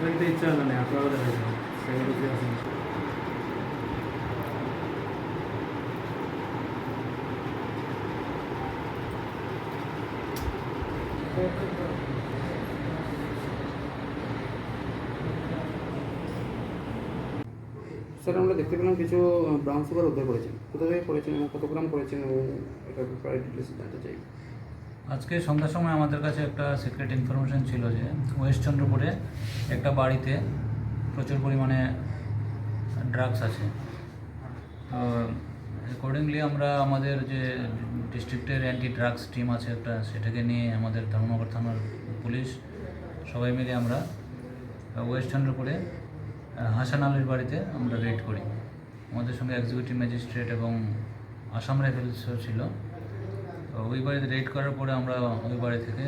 দেখতে ইচ্ছা হলো না, আপনারা দেখা যায় সেগুলো কি আছে। স্যার আমরা দেখতে পেলাম কিছু ব্রাউন সুগার উদ্ধার করেছেন, কোথা থেকে করেছেন এবং কত গ্রাম করেছেন এবং এটা প্রায় ডিটেলস জানতে চাই। আজকে সন্ধ্যার সময় আমাদের কাছে একটা সিক্রেট ইনফরমেশন ছিল যে ওয়েস্ট চন্দ্রপুরে একটা বাড়িতে প্রচুর পরিমাণে ড্রাগস আছে। তো অ্যাকর্ডিংলি আমরা আমাদের যে ডিস্ট্রিক্টের অ্যান্টি ড্রাগস টিম আছে একটা, সেটাকে নিয়ে আমাদের ধর্মনগর থানার পুলিশ সবাই মিলে আমরা ওয়েস্ট চন্দ্রপুরে হাসান আলীর বাড়িতে আমরা রেড করি। আমাদের সঙ্গে এক্সিকিউটিভ ম্যাজিস্ট্রেট এবং আসাম রাইফেলসও ছিল। তো ওই বাড়িতে রেড করার পরে আমরা ওই বাড়ি থেকে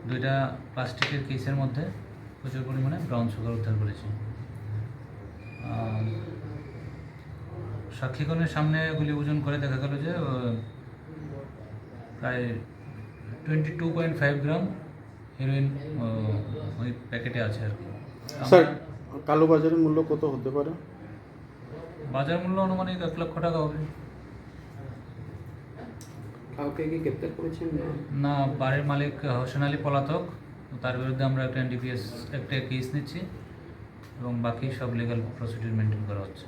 2টা প্লাস্টিকের কেসের মধ্যে প্রচুর পরিমাণে ব্রাউন সুগার উদ্ধার করেছি। সাক্ষীগণের সামনে এগুলি ওজন করে দেখা গেল যে প্রায় 22.5 গ্রাম হিরোইন ওই প্যাকেটে আছে আর কি। স্যার কালোবাজারের মূল্য কত হতে পারে? বাজার মূল্য আনুমানিক 1 লক্ষ টাকা হবে। কাউকে কি গ্রেপ্তার করেছেন? না, বাড়ির মালিক হোসেন আলী পলাতক, তার বিরুদ্ধে আমরা একটা এনডিপিএস একটা কেস নিচ্ছি এবং বাকি সব লিগ্যাল প্রসিডিউর মেনটেন করা হচ্ছে।